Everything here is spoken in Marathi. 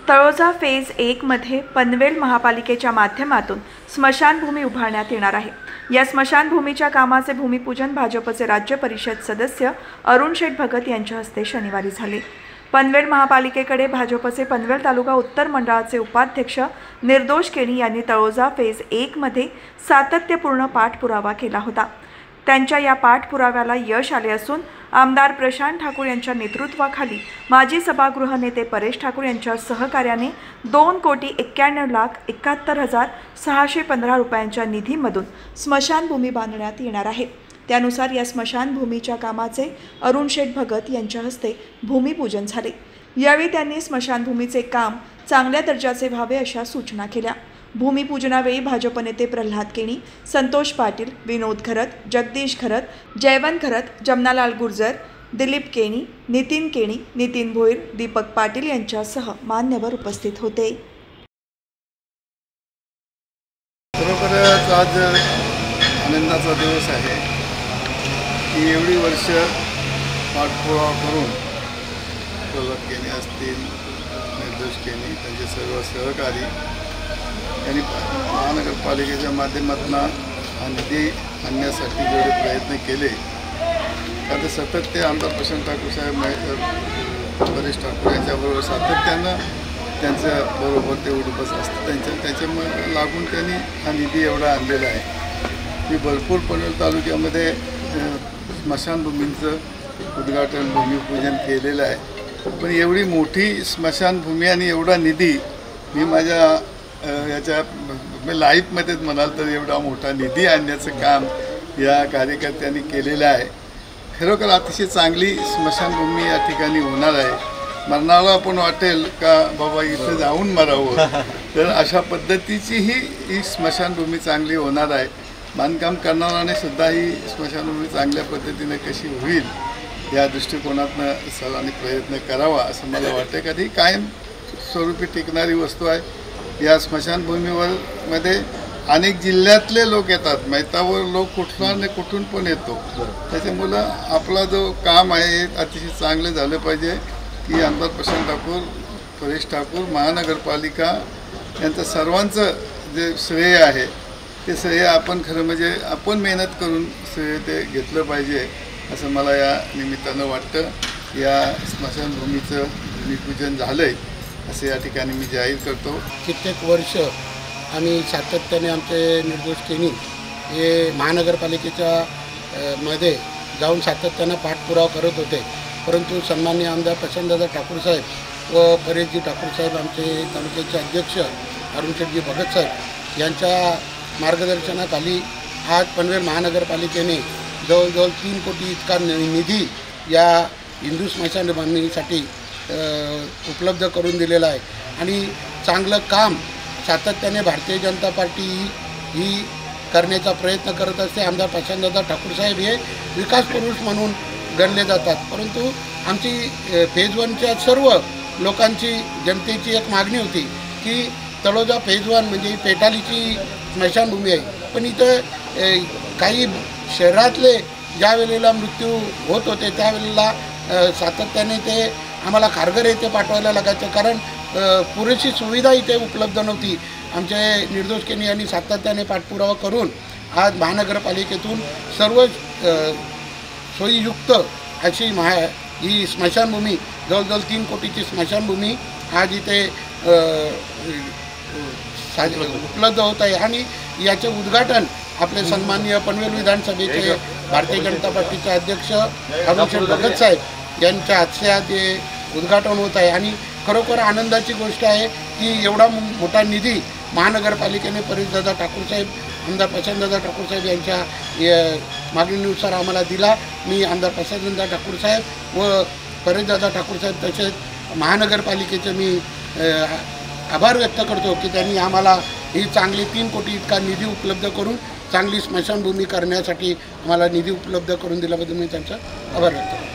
तळोजा फेज 1 मध्ये पनवेल महापालिकेच्या माध्यमातून स्मशानभूमी उभारण्यात येणार आहे। या स्मशानभूमीच्या कामाचे भूमिपूजन भाजपचे राज्य परिषद सदस्य अरुण शेठ भगत यांच्या हस्ते शनिवारी झाले। पनवेल महापालिकेकडे भाजपचे पनवेल तालुका उत्तर मंडळाचे उपाध्यक्ष निर्दोष केणी यांनी तळोजा फेज 1 मध्ये सातत्यपूर्ण पाठपुरावा केला होता। त्यांच्या या पाठपुराव्याला यश आले असून आमदार प्रशांत ठाकूर यांच्या नेतृत्वाखाली माजी सभागृह नेते परेश ठाकूर यांच्या सहकार्याने 2,91,71,615 रुपयांच्या निधीमधून स्मशानभूमी बांधण्यात येणार आहे। त्यानुसार या स्मशानभूमीच्या कामाचे अरुण शेठ भगत यांच्या हस्ते भूमिपूजन झाले। यावेळी त्यांनी स्मशानभूमीचे काम चांगल्या दर्जाचे व्हावे अशा सूचना केल्या। भूमिपूजनावेळी भाजप नेते प्रल्हाद केणी, संतोष पाटील, विनोद खरत, जगदीश खरत, जयवंत खरत, जमनालाल गुर्जर, दिलीप केणी, नितीन केणी, नितीन भोईर, दीपक पाटील यांच्यासह मान्यवर उपस्थित होते। खरोखरच आज आनंदाचा दिवस आहे की एवढी वर्ष पाठपुरावा करून प्रल्हाद केणी असतील, निर्दोष केणी, त्यांचे सर्व सहकारी यांनी महानगरपालिकेच्या माध्यमातून हा निधी आणण्यासाठी जेवढे प्रयत्न केले आता सतत ते आमदार प्रशांत ठाकूर साहेब, परेश ठाकूर यांच्याबरोबर सातत्यानं त्यांच्या बरोबर ते उडबस असतं त्याच्यामुळे लागून त्यांनी हा निधी एवढा आणलेला आहे की भरपूर पनवेल तालुक्यामध्ये स्मशानभूमींचं उद्घाटन, भूमिपूजन केलेलं आहे। पण एवढी मोठी स्मशानभूमी आणि एवढा निधी मी माझ्या याच्या लाईफमध्येच म्हणाल तर एवढा मोठा निधी आणण्याचं काम या कार्यकर्त्यांनी केलेलं आहे। खरोखर अतिशय चांगली स्मशानभूमी या ठिकाणी होणार आहे। मरणाला पण वाटेल का बाबा इथं जाऊन मरावं, तर अशा पद्धतीची ही स्मशानभूमी चांगली होणार आहे। बांधकाम करणाऱ्याने सुद्धा ही स्मशानभूमी चांगल्या पद्धतीने कशी होईल या दृष्टिकोनातनं सर्वांनी प्रयत्न करावा असं मला वाटतं। कधी कायम स्वरूपी टिकणारी वस्तू आहे। या स्मशानभूमीवर मध्ये अनेक जिल्ह्यातले लोक येतात, मैतावर लोक कुठून पण येतो। त्याच्यामुळं आपला जो काम आहे अतिशय चांगलं झालं पाहिजे की आमदार प्रशांत ठाकूर, परेश ठाकूर, महानगरपालिका यांचं सर्वांचं जे श्रेय आहे ते श्रेय आपण खरं म्हणजे आपण मेहनत करून श्रेय ते घेतलं पाहिजे असं मला या निमित्तानं वाटतं। या स्मशानभूमीचं भूमिपूजन झालं आहे असे या ठिकाणी मी जाहीर करतो। कित्येक वर्ष आम्ही सातत्याने आमचे निर्दोष केणी हे महानगरपालिकेच्या मध्ये जाऊन सातत्यानं पाठपुरावा करत होते, परंतु सन्माननीय आमदार प्रशांतदादा ठाकूर साहेब व परेशजी ठाकूर साहेब, आमचे तालुक्याचे अध्यक्ष अरुण शेठजी भगत साहेब यांच्या मार्गदर्शनाखाली आज पनवेल महानगरपालिकेने जवळजवळ 3 कोटी इतका निधी या हिंदू स्मशानभूमीसाठी उपलब्ध करून दिलेला आहे। आणि चांगलं काम सातत्याने भारतीय जनता पार्टी ही करण्याचा प्रयत्न करत असते। आमदार प्रशांतदादा ठाकूर साहेब हे विकास पुरुष म्हणून गणले जातात, परंतु आमची फेज 1च्या सर्व लोकांची, जनतेची एक मागणी होती की तळोजा फेज 1 म्हणजे पेटालीची स्मशानभूमी आहे, पण इथं काही शहरातले ज्या वेळेला मृत्यू होत होते त्यावेळेला सातत्याने ते आम्हाला खारघर येथे पाठवायला लागायचं, कारण पुरेशी सुविधा इथे उपलब्ध नव्हती। आमचे निर्दोष केणी यांनी सातत्याने पाठपुरावा करून आज महानगरपालिकेतून सर्व सोयीयुक्त अशी ही स्मशानभूमी जवळजवळ 3 कोटीची स्मशानभूमी आज इथे उपलब्ध होत आहे। आणि याचे उद्घाटन आपले सन्माननीय पनवेल विधानसभेचे भारतीय जनता पार्टीचे अध्यक्ष अरुण शेठ भगत साहेब यांच्या हस्ते आज उद्घाटन होत आहे। आणि खरोखर आनंदाची गोष्ट आहे की एवढा मोठा निधी महानगरपालिकेने परेशदादा ठाकूर साहेब, आमदार प्रशांतदादा ठाकूर साहेब यांच्या मागणीनुसार आम्हाला दिला। मी आमदार प्रशांतदादा ठाकूर साहेब व परेशदादा ठाकूर साहेब तसेच महानगरपालिकेचे मी आभार व्यक्त करतो की त्यांनी आम्हाला ही चांगली 3 कोटी इतका निधी उपलब्ध करून चांगली स्मशानभूमी करण्यासाठी आम्हाला निधी उपलब्ध करून दिल्याबद्दल मी त्यांचा आभार व्यक्त करतो।